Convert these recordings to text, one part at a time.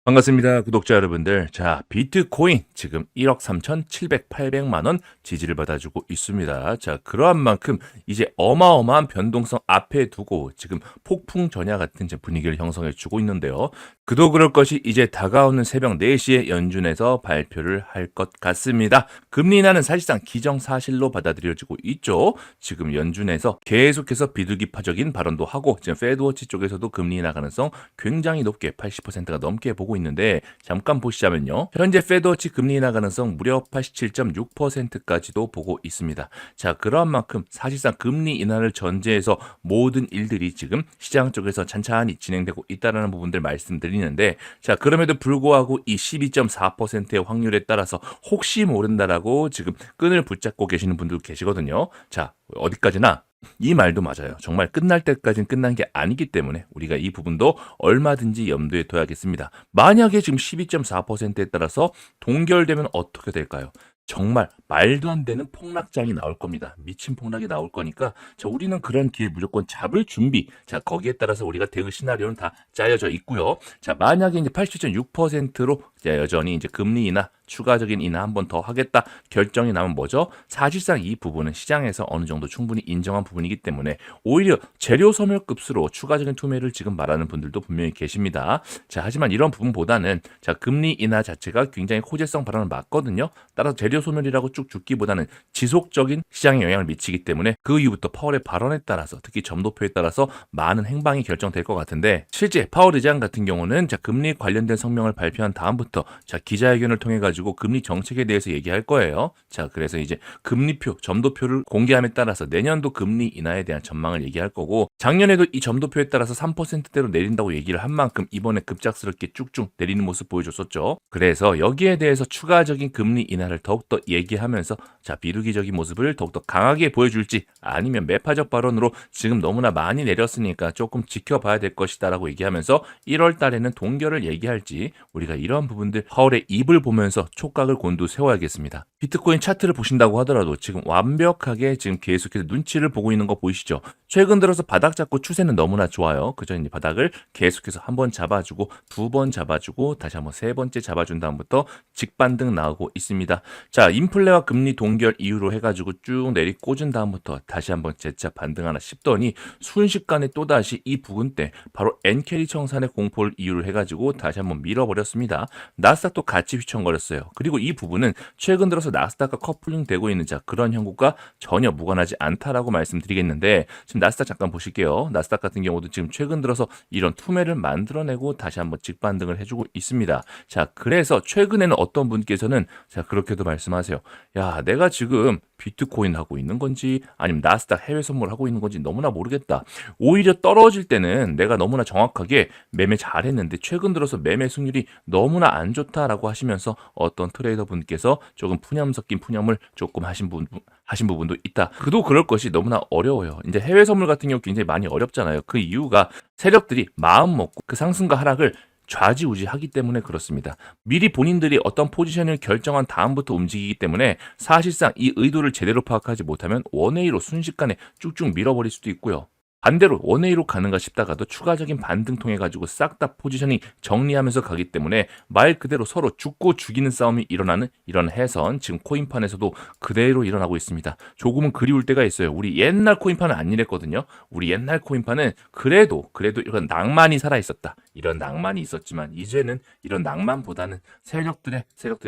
반갑습니다. 구독자 여러분들. 자, 비트코인 지금 1억 3,700-800만 원 지지를 받아주고 있습니다. 자, 그러한 만큼 이제 어마어마한 변동성 앞에 두고 지금 폭풍 전야 같은 분위기를 형성해 주고 있는데요. 그도 그럴 것이 이제 다가오는 새벽 4시에 연준에서 발표를 할 것 같습니다. 금리 인하는 사실상 기정사실로 받아들여지고 있죠. 지금 연준에서 계속해서 비둘기파적인 발언도 하고 지금 페드워치 쪽에서도 금리 인하 가능성 굉장히 높게 80%가 넘게 보고 있는데 잠깐 보시자면요. 현재 페드워치 금리 인하 가능성 무려 87.6%까지도 보고 있습니다. 자, 그러한 만큼 사실상 금리 인하를 전제해서 모든 일들이 지금 시장 쪽에서 찬찬히 진행되고 있다는 부분들 말씀드리는데, 자, 그럼에도 불구하고 이 12.4%의 확률에 따라서 혹시 모른다라고 지금 끈을 붙잡고 계시는 분도 계시거든요. 자, 어디까지나 이 말도 맞아요. 정말 끝날 때까지는 끝난 게 아니기 때문에 우리가 이 부분도 얼마든지 염두에 둬야겠습니다. 만약에 지금 12.4%에 따라서 동결되면 어떻게 될까요? 정말 말도 안 되는 폭락장이 나올 겁니다. 미친 폭락이 나올 거니까, 자, 우리는 그런 기회 무조건 잡을 준비. 자, 거기에 따라서 우리가 대응 시나리오는 다 짜여져 있고요. 자, 만약에 이제 87.6%로 여전히 이제 금리 인하, 추가적인 인하 한 번 더 하겠다 결정이 나면 뭐죠? 사실상 이 부분은 시장에서 어느 정도 충분히 인정한 부분이기 때문에 오히려 재료 소멸급수로 추가적인 투매를 지금 말하는 분들도 분명히 계십니다. 자, 하지만 이런 부분보다는 자, 금리 인하 자체가 굉장히 호재성 발언은 맞거든요. 따라서 재료 소멸이라고 쭉 죽기보다는 지속적인 시장에 영향을 미치기 때문에 그 이후부터 파월의 발언에 따라서 특히 점도표에 따라서 많은 행방이 결정될 것 같은데, 실제 파월 의장 같은 경우는 자, 금리 관련된 성명을 발표한 다음부터 자, 기자회견을 통해 가지고 금리 정책에 대해서 얘기할 거예요. 자, 그래서 이제 금리표, 점도표를 공개함에 따라서 내년도 금리 인하에 대한 전망을 얘기할 거고, 작년에도 이 점도표에 따라서 3%대로 내린다고 얘기를 한 만큼 이번에 급작스럽게 쭉쭉 내리는 모습 보여줬었죠. 그래서 여기에 대해서 추가적인 금리 인하를 더욱더 얘기하면서 자, 비루기적인 모습을 더욱더 강하게 보여줄지, 아니면 매파적 발언으로 지금 너무나 많이 내렸으니까 조금 지켜봐야 될 것이다 라고 얘기하면서 1월 달에는 동결을 얘기할지, 우리가 이런 부분들 파월의 입을 보면서 촉각을 곤두세워야겠습니다. 비트코인 차트를 보신다고 하더라도 지금 완벽하게 지금 계속해서 눈치를 보고 있는 거 보이시죠? 최근 들어서 바닥 잡고 추세는 너무나 좋아요. 그저 이제 바닥을 계속해서 한 번 잡아주고, 두 번 잡아주고, 다시 한번 세 번째 잡아준 다음부터 직반등 나오고 있습니다. 자, 인플레와 금리 동결 이후로 해가지고 쭉 내리 꽂은 다음부터 다시 한번 재차 반등하나 싶더니 순식간에 또다시 이 부근대 바로 엔캐리 청산의 공포를 이유로 해가지고 다시 한번 밀어버렸습니다. 나스닥도 같이 휘청거렸어요. 그리고 이 부분은 최근 들어서 나스닥과 커플링 되고 있는 자, 그런 형국과 전혀 무관하지 않다라고 말씀드리겠는데, 지금 나스닥 잠깐 보실게요. 나스닥 같은 경우도 지금 최근 들어서 이런 투매를 만들어내고 다시 한번 직반등을 해주고 있습니다. 자, 그래서 최근에는 어떤 분께서는 자, 그렇게도 말씀하세요. 야, 내가 지금 비트코인 하고 있는 건지 아니면 나스닥 해외 선물 하고 있는 건지 너무나 모르겠다. 오히려 떨어질 때는 내가 너무나 정확하게 매매 잘했는데 최근 들어서 매매 승률이 너무나 안 좋다라고 하시면서 어떤 트레이더 분께서 조금 푸념 섞인 푸념을 조금 하신 부분도 있다. 그도 그럴 것이 너무나 어려워요. 이제 해외 선물 같은 경우 굉장히 많이 어렵잖아요. 그 이유가 세력들이 마음 먹고 그 상승과 하락을 좌지우지하기 때문에 그렇습니다. 미리 본인들이 어떤 포지션을 결정한 다음부터 움직이기 때문에 사실상 이 의도를 제대로 파악하지 못하면 원웨이로 순식간에 쭉쭉 밀어버릴 수도 있고요. 반대로 원웨이로 가는가 싶다가도 추가적인 반등 통해 가지고 싹 다 포지션이 정리하면서 가기 때문에 말 그대로 서로 죽고 죽이는 싸움이 일어나는 이런 해선 지금 코인판에서도 그대로 일어나고 있습니다. 조금은 그리울 때가 있어요. 우리 옛날 코인판은 안 이랬거든요. 우리 옛날 코인판은 그래도 이런 낭만이 살아 있었다. 이런 낭만이 있었지만 이제는 이런 낭만보다는 세력들의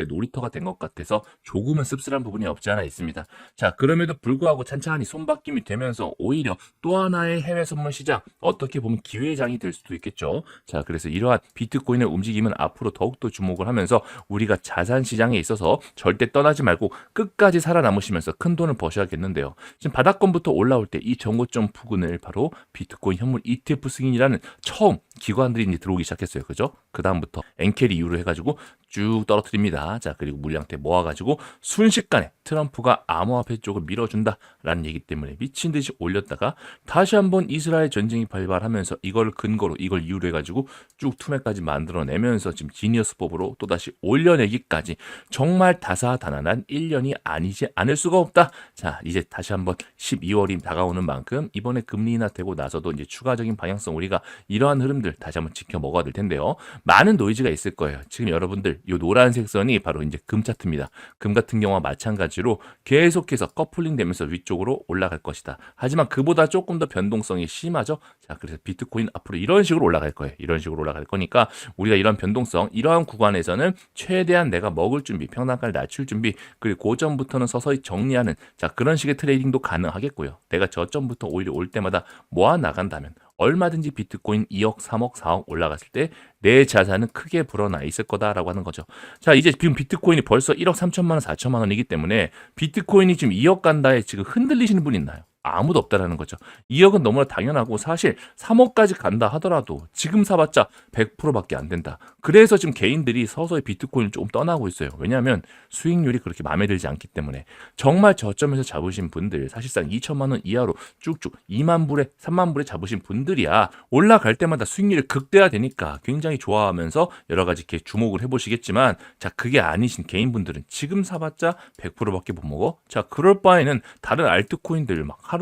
놀이터가 된 것 같아서 조금은 씁쓸한 부분이 없지 않아 있습니다. 자, 그럼에도 불구하고 찬찬히 손바뀜이 되면서 오히려 또 하나의 해외 선물 시장, 어떻게 보면 기회장이 될 수도 있겠죠. 자, 그래서 이러한 비트코인의 움직임은 앞으로 더욱더 주목을 하면서 우리가 자산 시장에 있어서 절대 떠나지 말고 끝까지 살아남으시면서 큰 돈을 버셔야겠는데요. 지금 바닥권부터 올라올 때 이 정고점 부근을 바로 비트코인 현물 ETF 승인이라는 처음 기관들이 이제 들어오기 시작했어요. 그죠? 그 다음부터 엔캐리 이후로 해가지고 쭉 떨어뜨립니다. 자, 그리고 물량대 모아가지고 순식간에 트럼프가 암호화폐 쪽을 밀어준다라는 얘기 때문에 미친 듯이 올렸다가 다시 한번 이스라엘 전쟁이 발발하면서 이걸 근거로 이걸 이유로 해가지고 쭉 투매까지 만들어내면서 지금 지니어스법으로 또다시 올려내기까지 정말 다사다난한 1년이 아니지 않을 수가 없다. 자, 이제 다시 한번 12월이 다가오는 만큼 이번에 금리 인하 되고 나서도 이제 추가적인 방향성 우리가 이러한 흐름들 다시 한번 지켜 먹어야 될 텐데요. 많은 노이즈가 있을 거예요. 지금 여러분들 이 노란색 선이 바로 이제 금 차트입니다. 금 같은 경우와 마찬가지로 계속해서 커플링 되면서 위쪽으로 올라갈 것이다. 하지만 그보다 조금 더 변동성이 심하죠. 자, 그래서 비트코인 앞으로 이런 식으로 올라갈 거예요. 이런 식으로 올라갈 거니까 우리가 이런 변동성, 이러한 구간에서는 최대한 내가 먹을 준비, 평단가를 낮출 준비, 그리고 고점부터는 서서히 정리하는, 자, 그런 식의 트레이딩도 가능하겠고요. 내가 저점부터 오히려 올 때마다 모아 나간다면 얼마든지 비트코인 2억, 3억, 4억 올라갔을 때 내 자산은 크게 불어나 있을 거다라고 하는 거죠. 자, 이제 지금 비트코인이 벌써 1억 3천만 원, 4천만 원이기 때문에 비트코인이 지금 2억 간다에 지금 흔들리시는 분 있나요? 아무도 없다라는 거죠. 2억은 너무나 당연하고, 사실 3억까지 간다 하더라도 지금 사봤자 100%밖에 안 된다. 그래서 지금 개인들이 서서히 비트코인을 조금 떠나고 있어요. 왜냐하면 수익률이 그렇게 마음에 들지 않기 때문에. 정말 저점에서 잡으신 분들, 사실상 2천만 원 이하로 쭉쭉 2만 불에 3만 불에 잡으신 분들이야 올라갈 때마다 수익률이 극대화되니까 굉장히 좋아하면서 여러 가지 이렇게 주목을 해보시겠지만, 자, 그게 아니신 개인분들은 지금 사봤자 100%밖에 못 먹어. 자, 그럴 바에는 다른 알트코인들 막 하루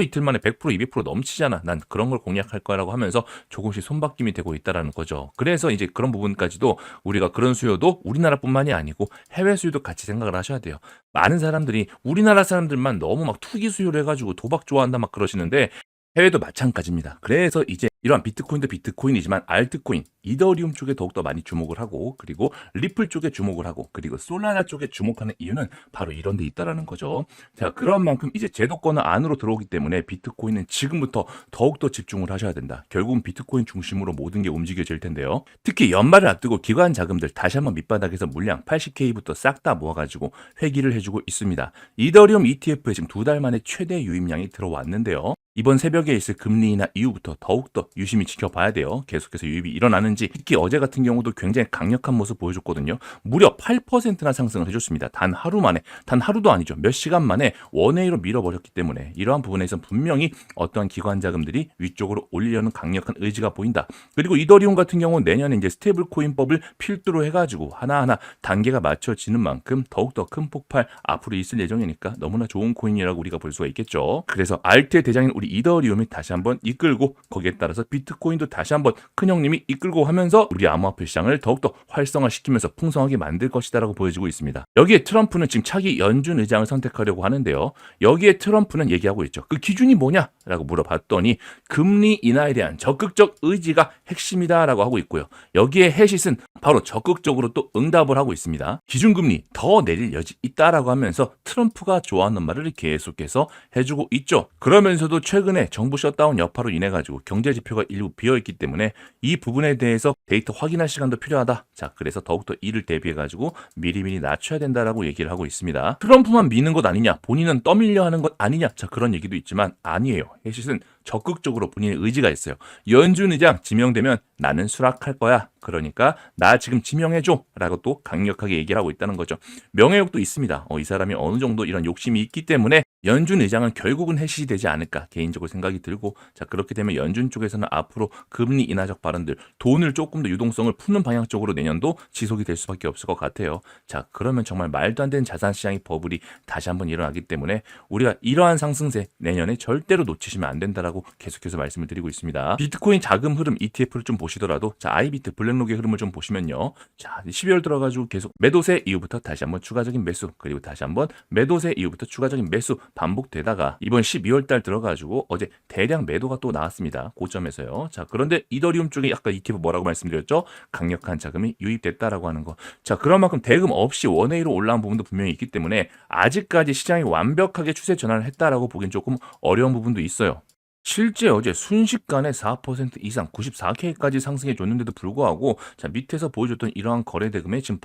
이틀 만에 100%, 200% 넘치잖아. 난 그런 걸 공략할 거라고 하면서 조금씩 손바뀜이 되고 있다라는 거죠. 그래서 이제 그런 부분까지도 우리가 그런 수요도 우리나라뿐만이 아니고 해외 수요도 같이 생각을 하셔야 돼요. 많은 사람들이 우리나라 사람들만 너무 막 투기 수요를 해가지고 도박 좋아한다 막 그러시는데, 해외도 마찬가지입니다. 그래서 이제 이러한 비트코인도 비트코인이지만 알트코인, 이더리움 쪽에 더욱더 많이 주목을 하고, 그리고 리플 쪽에 주목을 하고, 그리고 솔라나 쪽에 주목하는 이유는 바로 이런 데 있다라는 거죠. 자, 그런 만큼 이제 제도권 안으로 들어오기 때문에 비트코인은 지금부터 더욱더 집중을 하셔야 된다. 결국은 비트코인 중심으로 모든 게 움직여질 텐데요. 특히 연말을 앞두고 기관 자금들 다시 한번 밑바닥에서 물량 80K부터 싹 다 모아가지고 회기를 해주고 있습니다. 이더리움 ETF에 지금 2달 만에 최대 유입량이 들어왔는데요. 이번 새벽에 있을 금리 인하 이후부터 더욱더 유심히 지켜봐야 돼요. 계속해서 유입이 일어나는지. 특히 어제 같은 경우도 굉장히 강력한 모습 보여줬거든요. 무려 8%나 상승을 해줬습니다. 단 하루 만에, 단 하루도 아니죠. 몇 시간 만에 원웨이로 밀어버렸기 때문에 이러한 부분에서 분명히 어떠한 기관 자금들이 위쪽으로 올리려는 강력한 의지가 보인다. 그리고 이더리움 같은 경우는 내년에 이제 스테이블 코인법을 필두로 해가지고 하나하나 단계가 맞춰지는 만큼 더욱더 큰 폭발 앞으로 있을 예정이니까 너무나 좋은 코인이라고 우리가 볼 수가 있겠죠. 그래서 알트의 대장인 우리 이더리움이 다시 한번 이끌고, 거기에 따라서 비트코인도 다시 한번 큰형님이 이끌고 하면서 우리 암호화폐 시장을 더욱더 활성화시키면서 풍성하게 만들 것이다라고 보여지고 있습니다. 여기에 트럼프는 지금 차기 연준 의장을 선택하려고 하는데요. 여기에 트럼프는 얘기하고 있죠. 그 기준이 뭐냐라고 물어봤더니 금리 인하에 대한 적극적 의지가 핵심이다라고 하고 있고요. 여기에 해시스는 바로 적극적으로 또 응답을 하고 있습니다. 기준금리 더 내릴 여지 있다라고 하면서 트럼프가 좋아하는 말을 계속해서 해주고 있죠. 그러면서도 최근에 정부 셧다운 여파로 인해 가지고 경제 지표가 일부 비어있기 때문에 이 부분에 대해서 데이터 확인할 시간도 필요하다. 자, 그래서 더욱더 이를 대비해 가지고 미리미리 낮춰야 된다라고 얘기를 하고 있습니다. 트럼프만 미는 것 아니냐, 본인은 떠밀려 하는 것 아니냐, 자, 그런 얘기도 있지만 아니에요. 해시스는 적극적으로 본인의 의지가 있어요. 연준 의장 지명되면 나는 수락할 거야. 그러니까 나 지금 지명해줘 라고 또 강력하게 얘기를 하고 있다는 거죠. 명예욕도 있습니다. 이 사람이 어느 정도 이런 욕심이 있기 때문에 연준 의장은 결국은 해시시 되지 않을까 개인적으로 생각이 들고, 자, 그렇게 되면 연준 쪽에서는 앞으로 금리 인하적 발언들, 돈을 조금 더 유동성을 푸는 방향 쪽으로 내년도 지속이 될 수밖에 없을 것 같아요. 자, 그러면 정말 말도 안 되는 자산 시장의 버블이 다시 한번 일어나기 때문에 우리가 이러한 상승세 내년에 절대로 놓치시면 안 된다라고 계속해서 말씀을 드리고 있습니다. 비트코인 자금 흐름 ETF를 좀 보시더라도, 자, 아이비트 블랙록의 흐름을 좀 보시면요. 자, 12월 들어가지고 계속 매도세 이후부터 다시 한번 추가적인 매수, 그리고 다시 한번 매도세 이후부터 추가적인 매수 반복되다가 이번 12월 달 들어가지고 어제 대량 매도가 또 나왔습니다. 고점에서요. 자, 그런데 이더리움 쪽에 아까 ETF 뭐라고 말씀드렸죠? 강력한 자금이 유입됐다라고 하는 거. 자, 그런 만큼 대금 없이 원웨이로 올라온 부분도 분명히 있기 때문에 아직까지 시장이 완벽하게 추세 전환을 했다라고 보기엔 조금 어려운 부분도 있어요. 실제 어제 순식간에 4% 이상 94K까지 상승해 줬는데도 불구하고, 자, 밑에서 보여줬던 이러한 거래 대금의 지금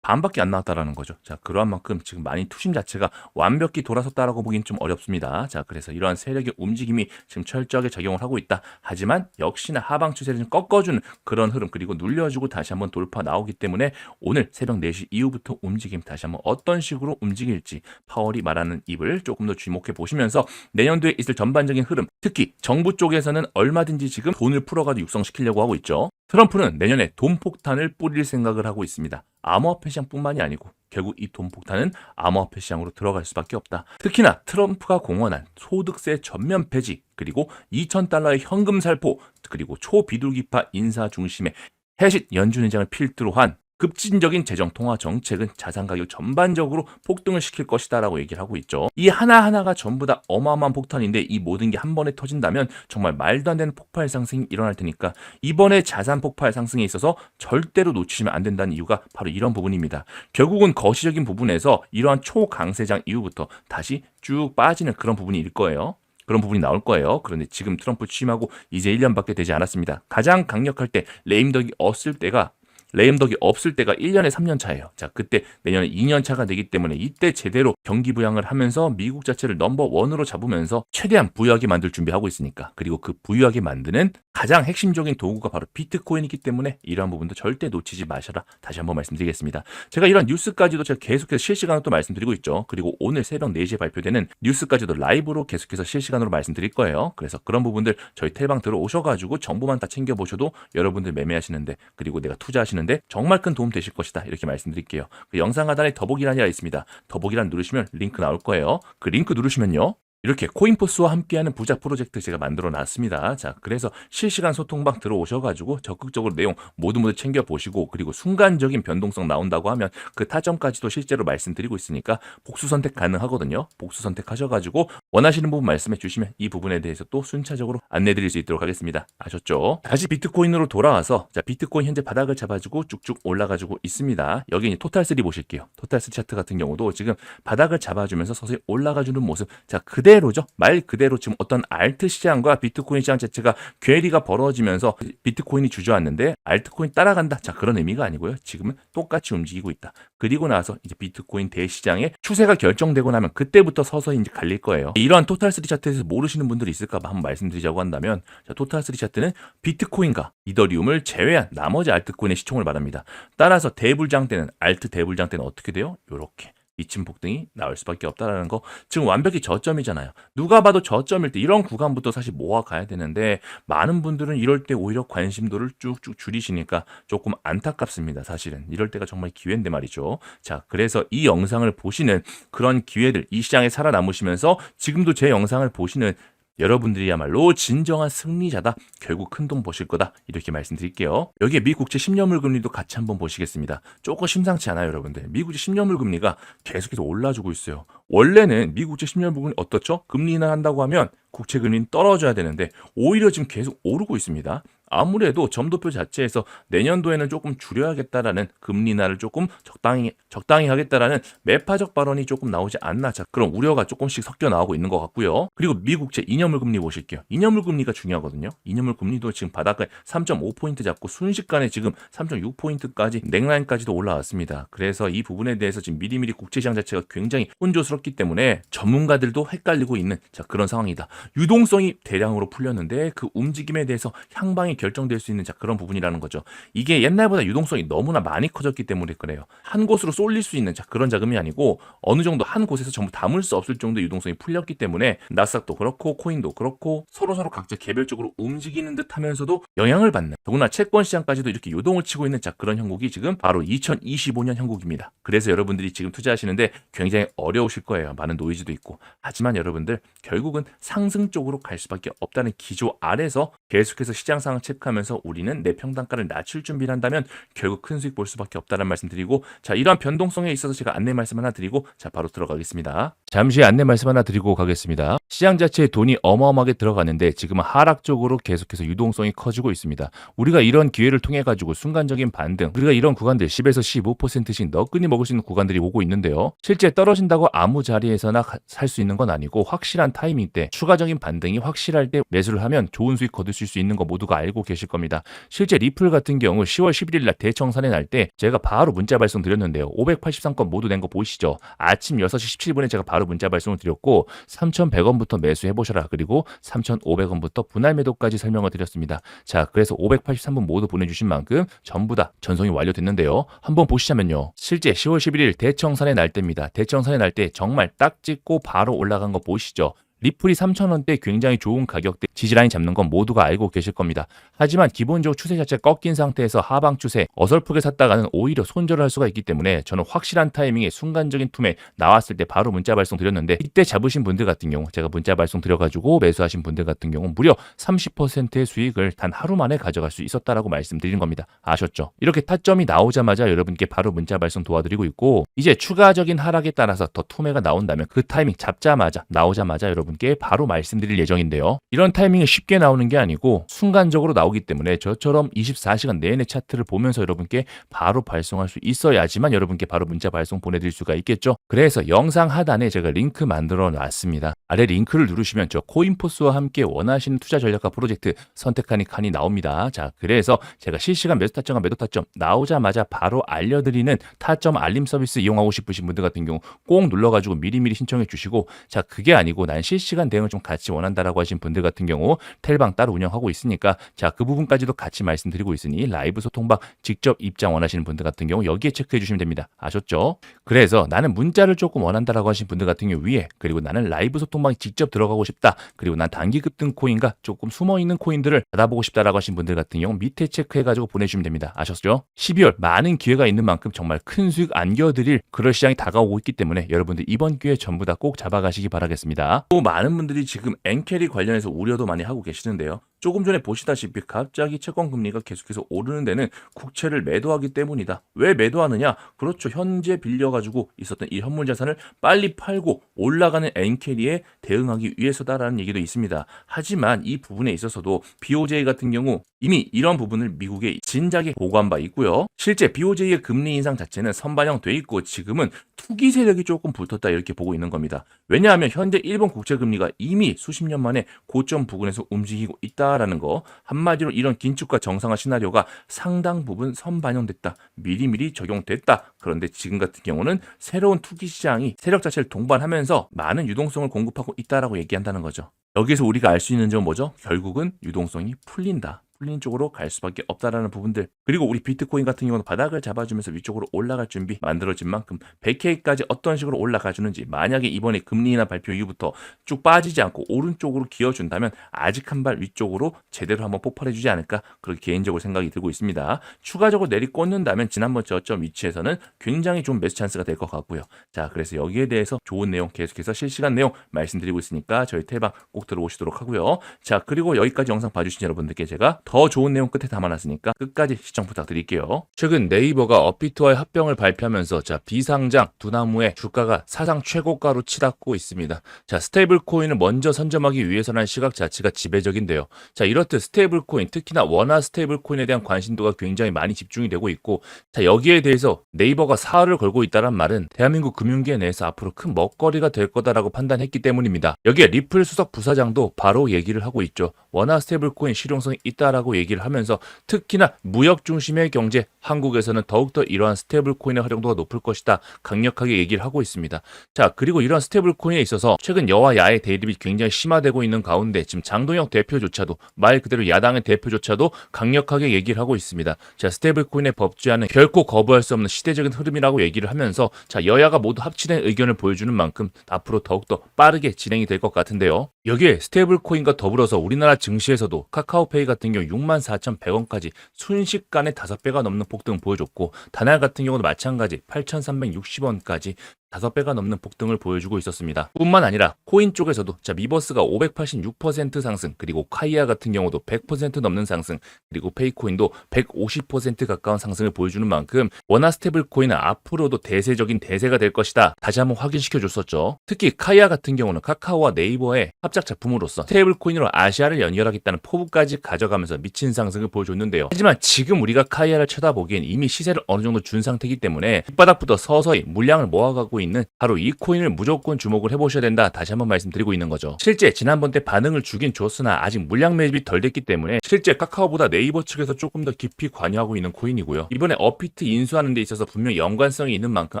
반밖에 안 나왔다라는 거죠. 자, 그러한 만큼 지금 많이 투심 자체가 완벽히 돌아섰다라고 보기는 좀 어렵습니다. 자, 그래서 이러한 세력의 움직임이 지금 철저하게 작용을 하고 있다. 하지만 역시나 하방 추세를 좀 꺾어주는 그런 흐름, 그리고 눌려주고 다시 한번 돌파 나오기 때문에 오늘 새벽 4시 이후부터 움직임 다시 한번 어떤 식으로 움직일지 파월이 말하는 입을 조금 더 주목해 보시면서 내년도에 있을 전반적인 흐름, 특히 정부 쪽에서는 얼마든지 지금 돈을 풀어가지고 육성시키려고 하고 있죠. 트럼프는 내년에 돈 폭탄을 뿌릴 생각을 하고 있습니다. 암호화폐 시장뿐만이 아니고 결국 이 돈 폭탄은 암호화폐 시장으로 들어갈 수밖에 없다. 특히나 트럼프가 공언한 소득세 전면 폐지, 그리고 2,000달러의 현금 살포, 그리고 초비둘기파 인사 중심의 해시 연준의장을 필두로 한 급진적인 재정 통화 정책은 자산 가격 전반적으로 폭등을 시킬 것이다라고 얘기를 하고 있죠. 이 하나하나가 전부 다 어마어마한 폭탄인데 이 모든 게 한 번에 터진다면 정말 말도 안 되는 폭발 상승이 일어날 테니까 이번에 자산 폭발 상승에 있어서 절대로 놓치시면 안 된다는 이유가 바로 이런 부분입니다. 결국은 거시적인 부분에서 이러한 초강세장 이후부터 다시 쭉 빠지는 그런 부분일 거예요. 그런 부분이 나올 거예요. 그런데 지금 트럼프 취임하고 이제 1년밖에 되지 않았습니다. 가장 강력할 때 레임덕이 없을 때가 1년에 3년 차예요. 자, 그때 내년에 2년 차가 되기 때문에 이때 제대로 경기 부양을 하면서 미국 자체를 넘버1으로 잡으면서 최대한 부유하게 만들 준비하고 있으니까. 그리고 그 부유하게 만드는 가장 핵심적인 도구가 바로 비트코인이기 때문에 이러한 부분도 절대 놓치지 마셔라. 다시 한번 말씀드리겠습니다. 제가 이런 뉴스까지도 제가 계속해서 실시간으로 또 말씀드리고 있죠. 그리고 오늘 새벽 4시에 발표되는 뉴스까지도 라이브로 계속해서 실시간으로 말씀드릴 거예요. 그래서 그런 부분들 저희 텔방 들어오셔가지고 정보만 다 챙겨보셔도 여러분들 매매하시는데, 그리고 내가 투자하시는데 정말 큰 도움 되실 것이다, 이렇게 말씀드릴게요. 그 영상 하단에 더보기란이라 있습니다. 더보기란 누르시면 링크 나올 거예요. 그 링크 누르시면요, 이렇게 코인포스와 함께하는 부자 프로젝트 제가 만들어 놨습니다. 자, 그래서 실시간 소통방 들어오셔가지고 적극적으로 내용 모두 챙겨보시고, 그리고 순간적인 변동성 나온다고 하면 그 타점까지도 실제로 말씀드리고 있으니까 복수 선택 가능하거든요. 복수 선택하셔가지고 원하시는 부분 말씀해 주시면 이 부분에 대해서 또 순차적으로 안내드릴 수 있도록 하겠습니다. 아셨죠? 다시 비트코인으로 돌아와서, 자, 비트코인 현재 바닥을 잡아주고 쭉쭉 올라가지고 있습니다. 여기 이제 토탈3 보실게요. 토탈3 차트 같은 경우도 지금 바닥을 잡아주면서 서서히 올라가주는 모습. 자, 그대로죠. 말 그대로 지금 어떤 알트 시장과 비트코인 시장 자체가 괴리가 벌어지면서 비트코인이 주저앉는데 알트코인 따라간다. 자, 그런 의미가 아니고요. 지금은 똑같이 움직이고 있다. 그리고 나서 이제 비트코인 대시장의 추세가 결정되고 나면 그때부터 서서히 이제 갈릴 거예요. 이러한 토탈3 차트에서 모르시는 분들이 있을까봐 한번 말씀드리자고 한다면, 자, 토탈3 차트는 비트코인과 이더리움을 제외한 나머지 알트코인의 시총을 말합니다. 따라서 대불장 때는, 알트 대불장 때는 어떻게 돼요? 요렇게 미친 폭등이 나올 수밖에 없다라는 거. 지금 완벽히 저점이잖아요. 누가 봐도 저점일 때 이런 구간부터 사실 모아가야 되는데 많은 분들은 이럴 때 오히려 관심도를 쭉쭉 줄이시니까 조금 안타깝습니다. 사실은 이럴 때가 정말 기회인데 말이죠. 자, 그래서 이 영상을 보시는 그런 기회들, 이 시장에 살아남으시면서 지금도 제 영상을 보시는 여러분들이야말로 진정한 승리자다. 결국 큰돈 버실 거다. 이렇게 말씀드릴게요. 여기에 미 국채 10년물 금리도 같이 한번 보시겠습니다. 조금 심상치 않아요, 여러분들. 미 국채 10년물 금리가 계속해서 올라주고 있어요. 원래는 미 국채 10년물 금리 어떻죠? 금리 인하한다고 하면 국채 금리는 떨어져야 되는데 오히려 지금 계속 오르고 있습니다. 아무래도 점도표 자체에서 내년도에는 조금 줄여야겠다라는, 금리 인하를 조금 적당히 하겠다라는 매파적 발언이 조금 나오지 않나, 자, 그런 우려가 조금씩 섞여 나오고 있는 것 같고요. 그리고 미국채 2년물 금리 보실게요. 2년물 금리가 중요하거든요. 2년물 금리도 지금 바닥을 3.5포인트 잡고 순식간에 지금 3.6포인트까지 넥라인까지도 올라왔습니다. 그래서 이 부분에 대해서 지금 미리미리 국채시장 자체가 굉장히 혼조스럽기 때문에 전문가들도 헷갈리고 있는, 자, 그런 상황이다. 유동성이 대량으로 풀렸는데 그 움직임에 대해서 향방이 결정될 수 있는, 자, 그런 부분이라는 거죠. 이게 옛날보다 유동성이 너무나 많이 커졌기 때문에 그래요. 한 곳으로 쏠릴 수 있는, 자, 그런 자금이 아니고 어느 정도 한 곳에서 전부 담을 수 없을 정도의 유동성이 풀렸기 때문에 나스닥도 그렇고 코인도 그렇고 서로 각자 개별적으로 움직이는 듯 하면서도 영향을 받는, 더구나 채권 시장까지도 이렇게 요동을 치고 있는, 자, 그런 형국이 지금 바로 2025년 형국입니다. 그래서 여러분들이 지금 투자하시는데 굉장히 어려우실 거예요. 많은 노이즈도 있고. 하지만 여러분들 결국은 상승 쪽으로 갈 수밖에 없다는 기조 아래서 계속해서 시장 상황 체크하면서 우리는 내 평단가를 낮출 준비를 한다면 결국 큰 수익 볼 수밖에 없다는 말씀 드리고, 자, 이러한 변동성에 있어서 제가 안내 말씀 하나 드리고, 자, 바로 들어가겠습니다. 잠시 안내 말씀 하나 드리고 가겠습니다. 시장 자체에 돈이 어마어마하게 들어가는데 지금은 하락적으로 계속해서 유동성이 커지고 있습니다. 우리가 이런 기회를 통해 가지고 순간적인 반등, 우리가 이런 구간들 10에서 15%씩 너끈히 먹을 수 있는 구간들이 오고 있는데요. 실제 떨어진다고 아무 자리에서나 살 수 있는 건 아니고 확실한 타이밍 때, 추가적인 반등이 확실할 때 매수를 하면 좋은 수익 거두실 수 있는 거 모두가 알고 계실 겁니다. 실제 리플 같은 경우 10월 11일 날 대청산에 날 때 제가 바로 문자 발송 드렸는데요. 583건 모두 낸 거 보이시죠? 아침 6시 17분에 제가 바로 문자 발송을 드렸고 3,100원부터 매수해보셔라. 그리고 3,500원부터 분할 매도까지 설명을 드렸습니다. 자, 그래서 583분 모두 보내주신 만큼 전부 다 전송이 완료됐는데요. 한번 보시자면요. 실제 10월 11일 대청산의 날때입니다. 대청산의 날 때 정말 딱 찍고 바로 올라간 거 보이시죠? 리플이 3,000원대 굉장히 좋은 가격대 지지라인 잡는 건 모두가 알고 계실 겁니다. 하지만 기본적으로 추세 자체 꺾인 상태에서 하방 추세 어설프게 샀다가는 오히려 손절을 할 수가 있기 때문에 저는 확실한 타이밍에 순간적인 투매 나왔을 때 바로 문자 발송 드렸는데, 이때 잡으신 분들 같은 경우 제가 문자 발송 드려가지고 매수하신 분들 같은 경우 무려 30%의 수익을 단 하루 만에 가져갈 수 있었다라고 말씀드린 겁니다. 아셨죠? 이렇게 타점이 나오자마자 여러분께 바로 문자 발송 도와드리고 있고, 이제 추가적인 하락에 따라서 더 투매가 나온다면 그 타이밍 잡자마자 나오자마자 여러분께 바로 말씀드릴 예정인데요. 이런 타이밍이 쉽게 나오는 게 아니고 순간적으로 나오기 때문에 저처럼 24시간 내내 차트를 보면서 여러분께 바로 발송할 수 있어야지만 여러분께 바로 문자 발송 보내드릴 수가 있겠죠. 그래서 영상 하단에 제가 링크 만들어 놨습니다. 아래 링크를 누르시면 저 코인포스와 함께 원하시는 투자 전략과 프로젝트 선택하니 칸이 나옵니다. 자, 그래서 제가 실시간 매수 타점과 매도 타점 나오자마자 바로 알려드리는 타점 알림 서비스 이용하고 싶으신 분들 같은 경우 꼭 눌러가지고 미리미리 신청해 주시고, 자, 그게 아니고 난 실시간 대응을 좀 같이 원한다라고 하신 분들 같은 경우 텔방 따로 운영하고 있으니까 자, 그 부분까지도 같이 말씀드리고 있으니 라이브 소통방 직접 입장 원하시는 분들 같은 경우 여기에 체크해 주시면 됩니다. 아셨죠? 그래서 나는 문자를 조금 원한다라고 하신 분들 같은 경우 위에, 그리고 나는 라이브 소통방에 직접 들어가고 싶다, 그리고 난 단기 급등 코인과 조금 숨어있는 코인들을 받아보고 싶다라고 하신 분들 같은 경우 밑에 체크해가지고 보내주시면 됩니다. 아셨죠? 12월 많은 기회가 있는 만큼 정말 큰 수익 안겨드릴 그럴 시장이 다가오고 있기 때문에 여러분들 이번 기회 전부 다 꼭 잡아가시기 바라겠습니다. 또 많은 분들이 지금 엔캐리 관련해서 우려도 많이 하고 계시는데요. 조금 전에 보시다시피 갑자기 채권 금리가 계속해서 오르는 데는 국채를 매도하기 때문이다. 왜 매도하느냐? 그렇죠. 현재 빌려가지고 있었던 이 현물 자산을 빨리 팔고 올라가는 엔캐리에 대응하기 위해서다라는 얘기도 있습니다. 하지만 이 부분에 있어서도 BOJ 같은 경우 이미 이런 부분을 미국에 진작에 보고한 바 있고요. 실제 BOJ의 금리 인상 자체는 선반영돼 있고 지금은 투기 세력이 조금 붙었다 이렇게 보고 있는 겁니다. 왜냐하면 현재 일본 국채 금리가 이미 수십 년 만에 고점 부근에서 움직이고 있다라는 거, 한마디로 이런 긴축과 정상화 시나리오가 상당 부분 선반영됐다, 미리미리 적용됐다. 그런데 지금 같은 경우는 새로운 투기 시장이 세력 자체를 동반하면서 많은 유동성을 공급하고 있다라고 얘기한다는 거죠. 여기서 우리가 알 수 있는 점은 뭐죠? 결국은 유동성이 풀린다. 풀린 쪽으로 갈 수밖에 없다라는 부분들. 그리고 우리 비트코인 같은 경우는 바닥을 잡아주면서 위쪽으로 올라갈 준비 만들어진 만큼 100K까지 어떤 식으로 올라가주는지, 만약에 이번에 금리 인하 발표 이후부터 쭉 빠지지 않고 오른쪽으로 기어준다면 아직 한 발 위쪽으로 제대로 한번 폭발해주지 않을까, 그렇게 개인적으로 생각이 들고 있습니다. 추가적으로 내리꽂는다면 지난번 저점 위치에서는 굉장히 좋은 매수 찬스가 될 것 같고요. 자, 그래서 여기에 대해서 좋은 내용 계속해서 실시간 내용 말씀드리고 있으니까 저희 텔방 꼭 들어오시도록 하고요. 자, 그리고 여기까지 영상 봐주신 여러분들께 제가 더 좋은 내용 끝에 담아놨으니까 끝까지 시청 부탁드릴게요. 최근 네이버가 업비트와의 합병을 발표하면서 자, 비상장 두나무의 주가가 사상 최고가로 치닫고 있습니다. 자, 스테이블 코인을 먼저 선점하기 위해서라는 시각 자체가 지배적인데요. 자, 이렇듯 스테이블 코인, 특히나 원화 스테이블 코인에 대한 관심도가 굉장히 많이 집중이 되고 있고, 자, 여기에 대해서 네이버가 사활을 걸고 있다란 말은 대한민국 금융계 내에서 앞으로 큰 먹거리가 될 거다라고 판단했기 때문입니다. 여기에 리플 수석 부사장도 바로 얘기를 하고 있죠. 원화 스테이블 코인 실용성이 있다라고 얘기를 하면서 특히나 무역 중심의 경제, 한국에서는 더욱더 이러한 스테이블 코인의 활용도가 높을 것이다 강력하게 얘기를 하고 있습니다. 자, 그리고 이런 스테이블 코인에 있어서 최근 여와 야의 대립이 굉장히 심화되고 있는 가운데 지금 장동혁 대표조차도, 말 그대로 야당의 대표조차도 강력하게 얘기를 하고 있습니다. 자, 스테이블 코인의 법제화는 결코 거부할 수 없는 시대적인 흐름이라고 얘기를 하면서 자, 여야가 모두 합치된 의견을 보여주는 만큼 앞으로 더욱더 빠르게 진행이 될 것 같은데요. 여기에 스테이블 코인과 더불어서 우리나라 증시에서도 카카오페이 같은 경우 64,100원까지 순식간에 5배가 넘는 폭등을 보여줬고, 다날 같은 경우도 마찬가지 8,360원까지 5배가 넘는 폭등을 보여주고 있었습니다. 뿐만 아니라 코인 쪽에서도 자, 미버스가 586% 상승, 그리고 카이아 같은 경우도 100% 넘는 상승, 그리고 페이코인도 150% 가까운 상승을 보여주는 만큼 원화 스테이블 코인은 앞으로도 대세적인 대세가 될 것이다 다시 한번 확인시켜 줬었죠. 특히 카이아 같은 경우는 카카오와 네이버의 합작 작품으로서 스테이블 코인으로 아시아를 연결하겠다는 포부까지 가져가면서 미친 상승을 보여줬는데요. 하지만 지금 우리가 카이아를 쳐다보기엔 이미 시세를 어느 정도 준 상태이기 때문에 밑바닥부터 서서히 물량을 모아가고 있는 바로 이 코인을 무조건 주목을 해보셔야 된다 다시 한번 말씀드리고 있는 거죠. 실제 지난번 때 반응을 주긴 줬으나 아직 물량 매집이 덜 됐기 때문에 실제 카카오보다 네이버 측에서 조금 더 깊이 관여하고 있는 코인이고요. 이번에 업비트 인수하는 데 있어서 분명 연관성이 있는 만큼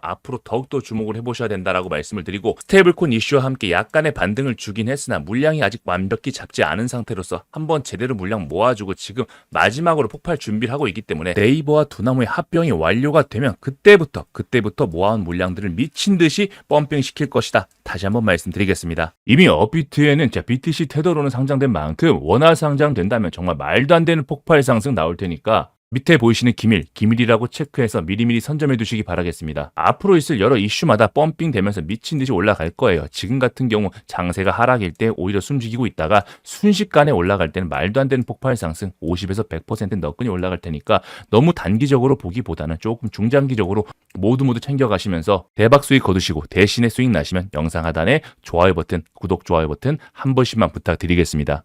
앞으로 더욱더 주목을 해보셔야 된다라고 말씀을 드리고, 스테이블코인 이슈와 함께 약간의 반등을 주긴 했으나 물량이 아직 완벽히 잡지 않은 상태로서 한번 제대로 물량 모아주고 지금 마지막으로 폭발 준비를 하고 있기 때문에 네이버와 두나무의 합병이 완료가 되면 그때부터 모아온 물량들을 미친 미친 듯이 펌핑 시킬 것이다. 다시 한번 말씀드리겠습니다. 이미 업비트에는 BTC 테더로는 상장된 만큼 원화 상장된다면 정말 말도 안 되는 폭발 상승 나올 테니까 밑에 보이시는 기밀이라고 체크해서 미리미리 선점해 두시기 바라겠습니다. 앞으로 있을 여러 이슈마다 펌핑 되면서 미친 듯이 올라갈 거예요. 지금 같은 경우 장세가 하락일 때 오히려 숨죽이고 있다가 순식간에 올라갈 때는 말도 안 되는 폭발 상승 50에서 100% 너끈히 올라갈 테니까 너무 단기적으로 보기보다는 조금 중장기적으로 모두 챙겨가시면서 대박 수익 거두시고 대신에 수익 나시면 영상 하단에 좋아요 버튼, 구독, 좋아요 버튼 한 번씩만 부탁드리겠습니다.